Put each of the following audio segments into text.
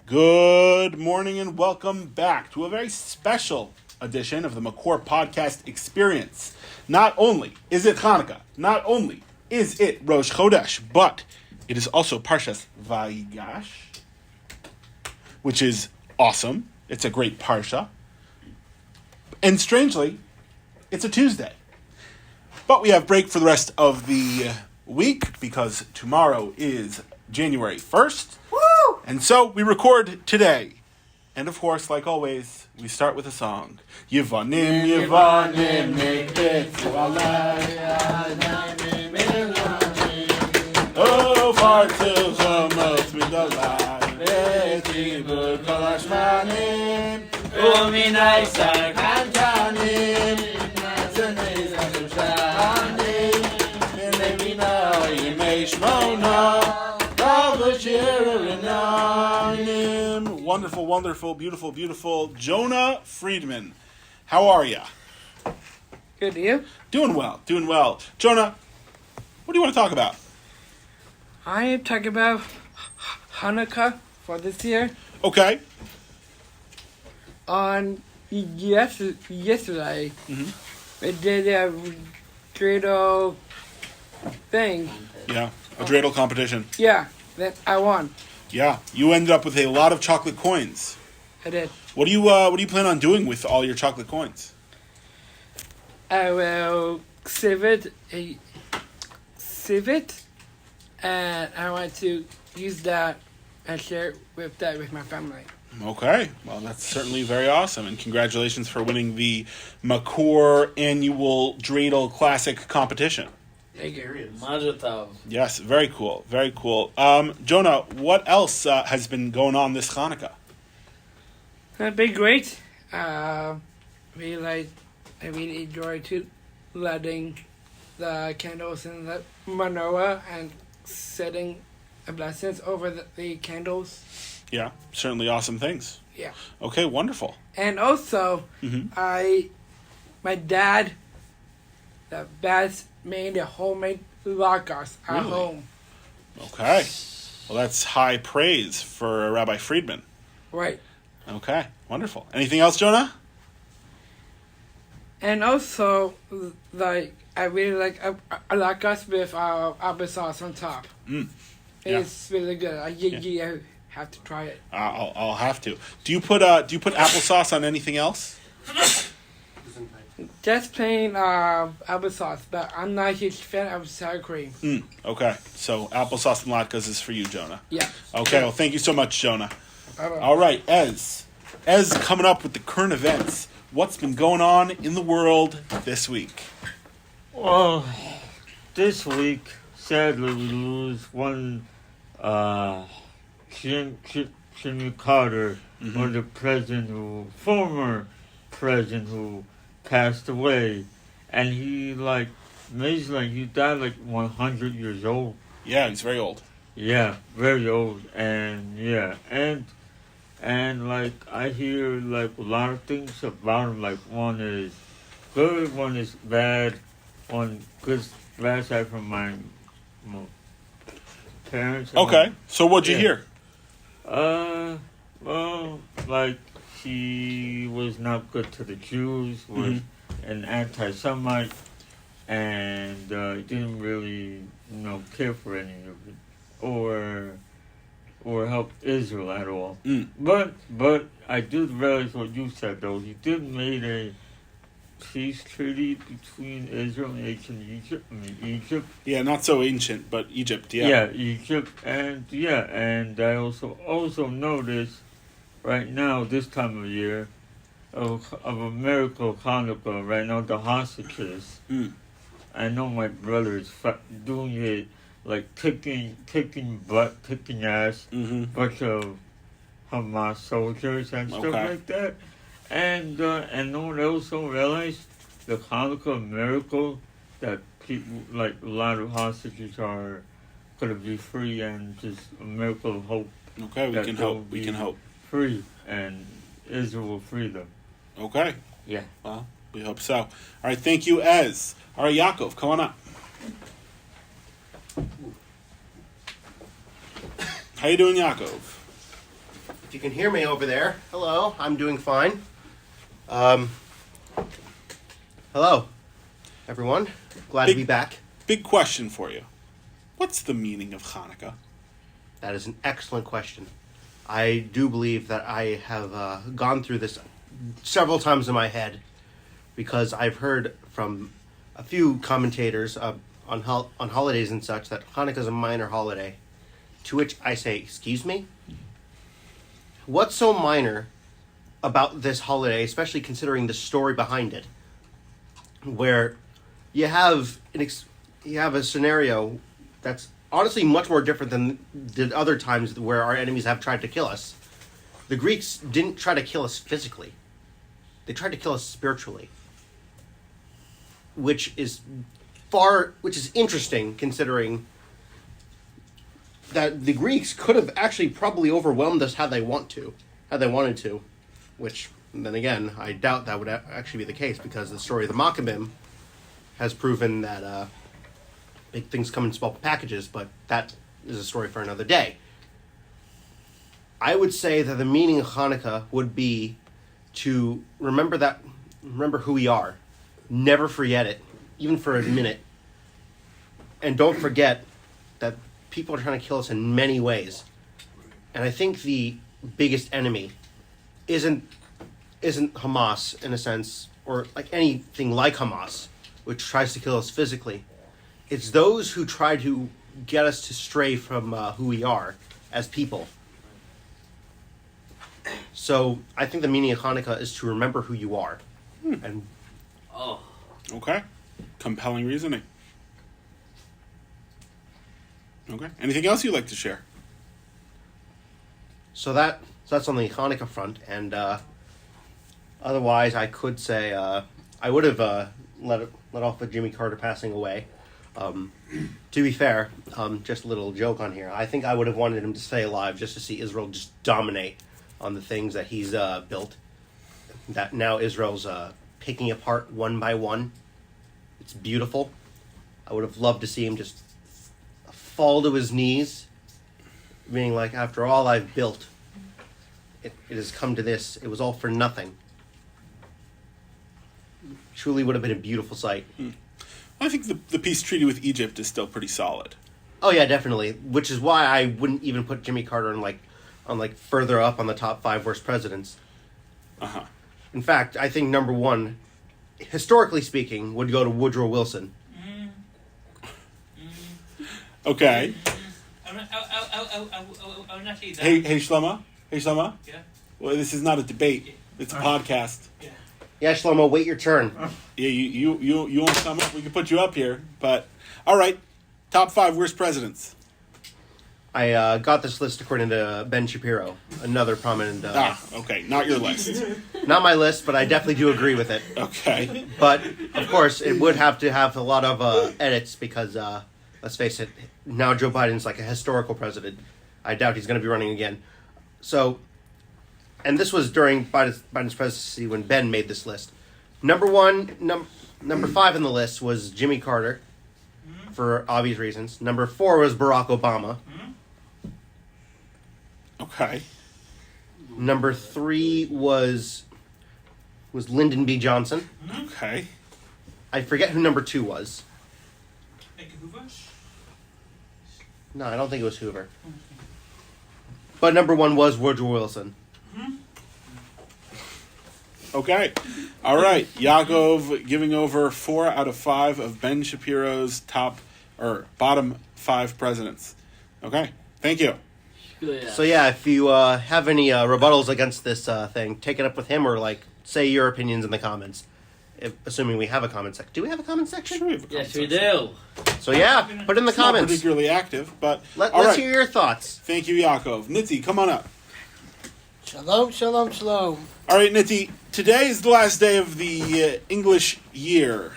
Good morning and welcome back to a very special edition of the Makor podcast experience. Not only is it Hanukkah, not only is it Rosh Chodesh, but it is also Parshas Vayigash, which is awesome. It's a great Parsha. And strangely, it's a Tuesday. But we have break for the rest of the week because tomorrow is January 1st. Woo! And so we record today. And of course, like always, we start with a song. Yevanim, Yevanim, Neketzu Alai, Oh, Fartil Shomot Midalai, Betibur Kol Hashmanim, Uminai Sarkantanim, Nazanej Zadushanim, Menevina Yemei Shmona, Wonderful, wonderful, beautiful, beautiful Jonah Friedman. How are you? Good, you? Doing well, doing well. Jonah, what do you want to talk about? I am talking about Hanukkah for this year. Okay. On yesterday, we did a dreidel thing. Yeah, a dreidel competition. Yeah, that I won. Yeah, you ended up with a lot of chocolate coins. I did. What do you plan on doing with all your chocolate coins? I will save it, and I want to use that and share with my family. Okay, well that's certainly very awesome, and congratulations for winning the Makor annual dreidel classic competition. Thank you. Mazel tov. Yes, very cool, very cool. Jonah, what else has been going on this Hanukkah? That'd be great. I really enjoy lighting the candles in the menorah and setting blessings over the candles. Yeah, certainly awesome things. Yeah. Okay, wonderful. And also, my dad made a homemade latkes at home. Okay. Well, that's high praise for Rabbi Friedman. Right. Okay, wonderful. Anything else, Jonah? And also, I really like a latkes with applesauce on top. Yeah. It's really good. You have to try it. I'll have to. Do you put applesauce on anything else? Just plain applesauce, but I'm not a huge fan of sour cream. Okay, so applesauce and latkes is for you, Jonah. Yeah. Okay, well, thank you so much, Jonah. Bye-bye. All right, Ez coming up with the current events. What's been going on in the world this week? Well, this week, sadly, we lose one Jimmy Carter, or the former president who passed away, and he amazingly he died 100 years old. Yeah, he's very old. Yeah, very old, and I hear a lot of things about him. One is good, one is bad. One good bad side from my parents. Okay, so what'd you hear? Well, he was not good to the Jews, was an anti-Semite, and he didn't really, care for any of it, or help Israel at all. But I do realize what you said, though. He did make a peace treaty between Israel and ancient Egypt. Yeah, not so ancient, but Egypt, yeah. Yeah, Egypt, and I also noticed right now, this time of year, of a miracle Hanukkah, right now, the hostages. I know my brother is doing it, kicking butt, kicking ass, bunch of Hamas soldiers and stuff like that. And no one also realized the Hanukkah miracle that people, a lot of hostages are going to be free, and just a miracle of hope. Okay, we can hope. We can hope. Free, and Israel will free them. Okay. Yeah. Well, we hope so. All right, thank you, Ez. All right, Yaakov, come on up. How you doing, Yaakov? If you can hear me over there, hello, I'm doing fine. Hello, everyone. Glad to be back. Big question for you. What's the meaning of Hanukkah? That is an excellent question. I do believe that I have gone through this several times in my head because I've heard from a few commentators on holidays and such that Hanukkah is a minor holiday. To which I say, excuse me? What's so minor about this holiday, especially considering the story behind it, where you have a scenario that's honestly much more different than the other times where our enemies have tried to kill us. The Greeks didn't try to kill us physically. They tried to kill us spiritually. Which is interesting considering that the Greeks could have actually probably overwhelmed us had they wanted to, which then again, I doubt that would actually be the case because the story of the Maccabim has proven that big things come in small packages, but that is a story for another day. I would say that the meaning of Hanukkah would be to remember who we are. Never forget it, even for a minute. And don't forget that people are trying to kill us in many ways. And I think the biggest enemy isn't Hamas, in a sense, or like anything like Hamas, which tries to kill us physically. It's those who try to get us to stray from who we are as people. So I think the meaning of Hanukkah is to remember who you are. And Okay. Compelling reasoning. Okay. Anything else you'd like to share? so that's on the Hanukkah front. And otherwise, I could say I would have let off with Jimmy Carter passing away. To be fair, just a little joke on here. I think I would have wanted him to stay alive just to see Israel just dominate on the things that he's built. That now Israel's picking apart one by one. It's beautiful. I would have loved to see him just fall to his knees, being like, after all I've built, it has come to this. It was all for nothing. Truly would have been a beautiful sight. I think the peace treaty with Egypt is still pretty solid. Oh yeah, definitely. Which is why I wouldn't even put Jimmy Carter on further up on the top 5 worst presidents. Uh-huh. In fact, I think number 1, historically speaking, would go to Woodrow Wilson. Okay. I'm not saying that. Hey Shlomo? Yeah. Well, this is not a debate. It's a podcast. Yeah. Yeah, Shlomo, wait your turn. Yeah, you won't come up. We can put you up here. But, all right. Top 5 worst presidents. I got this list according to Ben Shapiro, another prominent... Okay. Not your list. Not my list, but I definitely do agree with it. Okay. But, of course, it would have to have a lot of edits because, let's face it, now Joe Biden's like a historical president. I doubt he's going to be running again. So, and this was during Biden's presidency when Ben made this list. Number 5 on the list was Jimmy Carter, for obvious reasons. Number 4 was Barack Obama. Okay. Number 3 was Lyndon B. Johnson. Okay. I forget who number 2 was. No, I don't think it was Hoover. But number 1 was Woodrow Wilson. Okay. All right. Yaakov giving over 4 out of 5 of Ben Shapiro's bottom 5 presidents. Okay. Thank you. So yeah, if you have any rebuttals against this thing, take it up with him or say your opinions in the comments. Assuming we have a comment section. Do we have a comment section? Sure, we have a comment Yes, we section. do. So yeah, put it in the It's not comments. particularly active, but all Let's right. hear your thoughts. Thank you, Yaakov. Nitzi, come on up. Shalom, shalom, shalom. All right, Nitzi. Today is the last day of the English year.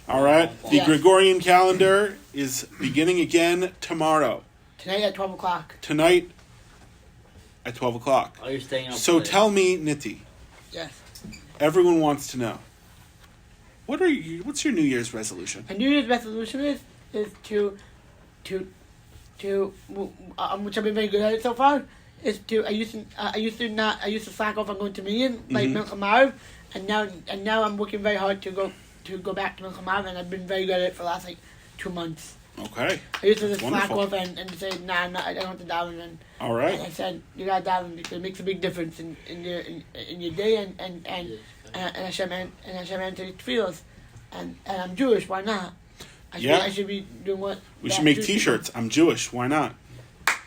All right. The Yes. Gregorian calendar is beginning again tomorrow. Tonight at 12 o'clock. Tonight at 12 o'clock. Oh, you're staying up So late. tell me, Nitzi. Yes. Everyone wants to know. What's your New Year's resolution? My New Year's resolution is to which I've been very good at it so far, is to I used to slack off on going to Million like Milk and Marv, and now I'm working very hard to go back to Milk and Marv, and I've been very good at it for the last like 2 months. Okay. I used to just That's slack wonderful. off and say I don't have to daven, and All right. and I said you got to daven because it makes a big difference in your day and Hashem enters tefillos, and I'm Jewish, why not? I should be doing what We should make T-shirts. I'm Jewish. Why not?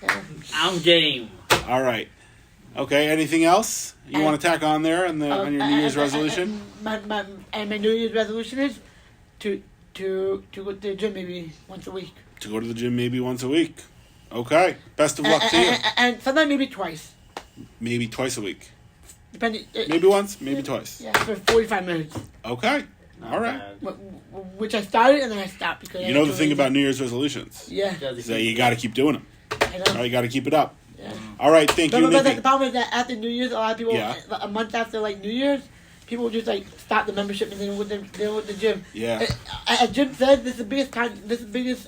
Yeah. I'm game. All right. Okay. Anything else you want to tack on there on your New Year's resolution? My New Year's resolution is to go to the gym maybe once a week. To go to the gym maybe once a week. Okay. Best of luck to you. And sometimes maybe twice. Maybe twice a week. Depending. Maybe once. Maybe twice. Yeah, for 45 minutes. Okay. All right. Which I started and then I stopped because You know the thing about New Year's resolutions Yeah. is that you got to keep doing them. I know. All right, you got to keep it up. Yeah. All right. Thank you, But Nicky. the problem is that after New Year's, a lot of people, Yeah. a month after like New Year's, people just like stop the membership and then with the gym. Yeah. As Jim said, this is the biggest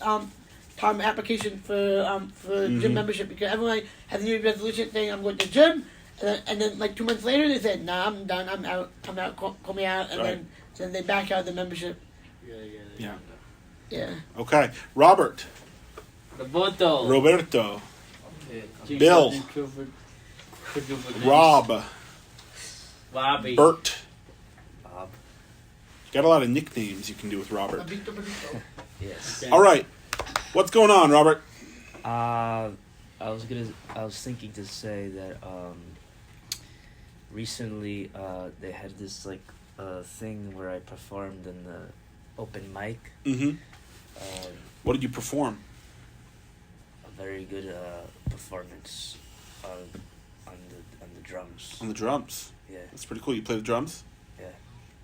time application for gym membership because everyone like, has a New Year's resolution saying I'm going to the gym, and then like 2 months later they said nah, I'm done, I'm out, call me out, and Right. then they back out of the membership. Yeah. Yeah. Okay. Robert. Roberto. Roberto. Bill. Rob. Bobby. Bert. Bob. You got a lot of nicknames you can do with Robert. Yes. All right. What's going on, Robert? I was thinking to say that recently they had this like thing where I performed in the open mic. Mm-hmm. Um, What did you perform? a very good performance on the drums. On the drums. Yeah. That's pretty cool. You play the drums? Yeah.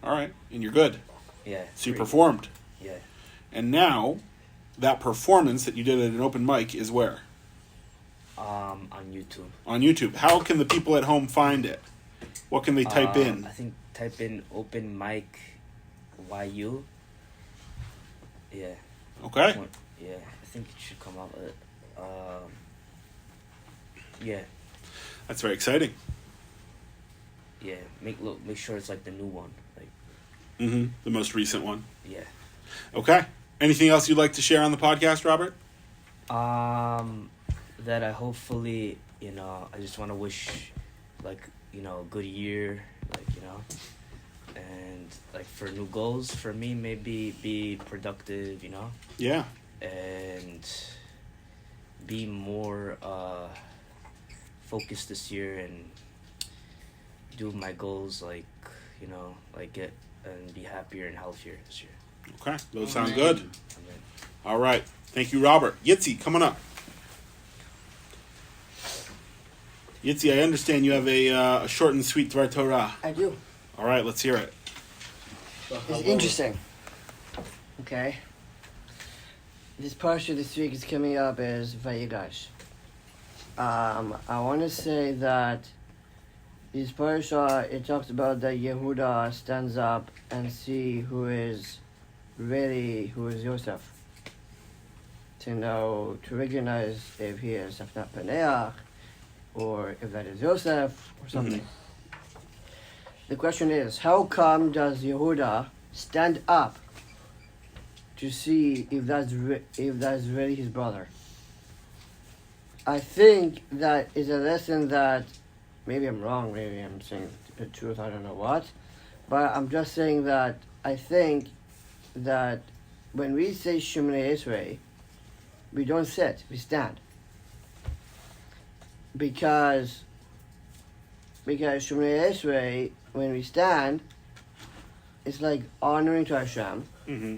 All right. And you're good. Yeah. So you pretty- performed. Yeah. And now, that performance that you did at an open mic is where? On YouTube. On YouTube. How can the people at home find it? What can they type in? I think type in open mic YU. Yeah. Okay. Yeah. I think it should come out. Yeah. That's very exciting. Yeah. Make sure it's like the new one. Like Mm-hmm. The most recent one. yeah. Okay. Anything else you'd like to share on the podcast, Robert? That I hopefully, I just want to wish, like, a good year, like, and, like, for new goals, for me, maybe be productive, Yeah. and be more focused this year and do my goals, like, like get and be happier and healthier this year. Okay. Those sound good. Amen. All right. Thank you, Robert. Yitzi, coming up. Yitzi, I understand you have a short and sweet Dvar Torah. I do. All right, let's hear it. It's interesting. Okay. This parsha this week is coming up as Vayigash. I want to say that this parsha, it talks about that Yehuda stands up and see who is Yosef. To recognize if he is Safnat Paneach, or if that is Yosef, or something. The question is, how come does Yehuda stand up to see if that's really his brother? I think that is a lesson that, maybe I'm wrong, maybe I'm saying the truth, I don't know what, but I'm just saying that I think that when we say Shemoneh Esrei, we don't sit, we stand. Because Shemoneh Esrei, when we stand, it's like honoring to Hashem, Mm-hmm.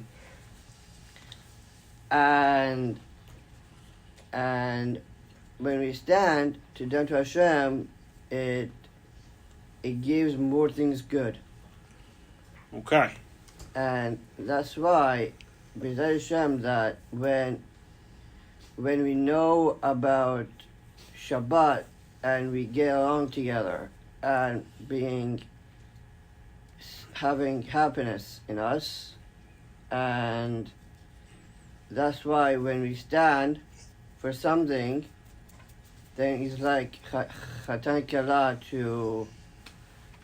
and when we stand to do to Hashem, it gives more things good, Okay. and that's why, b'ezras Hashem, that when we know about Shabbat and we get along together and having happiness in us, and that's why when we stand for something, then it's like Chatan Kala to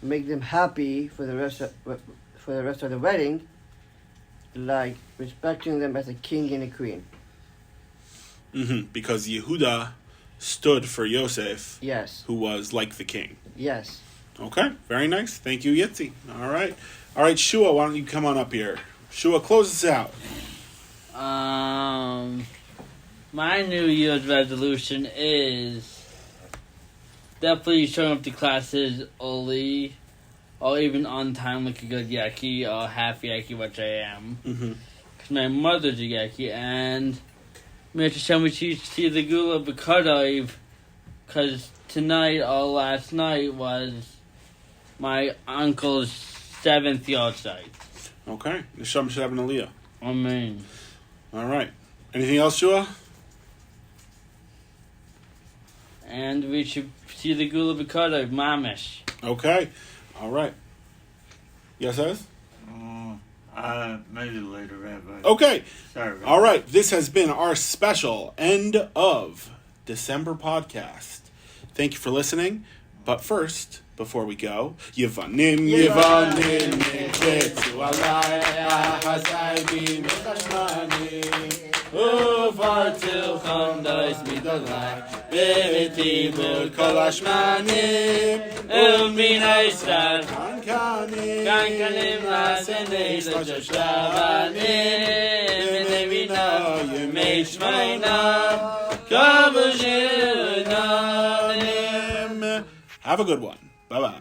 make them happy for the rest of the wedding, like respecting them as a king and a queen. Because Yehuda stood for Yosef, Yes. who was like the king. Yes. Okay, very nice. Thank you, Yitzi. All right, Shua, why don't you come on up here? Shua, close us out. My New Year's resolution is definitely showing up to classes early, or even on time like a good Yaki, or half Yaki, which I am. Because my mother's a Yaki, and we have to show me to see the Gula B'Kadaiv, because tonight or last night was my uncle's 7th yahrzeit. Okay, Nisham Shabbat Aliyah. Amen. All right. Anything else, Shua? And we should see the Gula B'Kadaiv, Mamish. Okay. All right. Yes, Ez? Maybe later, Rabbi. Okay. Sorry. Rabbi. All right. This has been our special end of December podcast. Thank you for listening. But first, before we go, Yevanim, Yevanim, Nechetzu Alai, Ahazai Bi Mechashmani, Uvartil Chamdais Midolai, Be'eti Bul Kol Hashmanim, Min Haystar, Kankanim, Kankanim, Hasenei, Lachashavanim, Menevina, Yemei Shmaina, Kabushinanim. Have a good one. Bye-bye.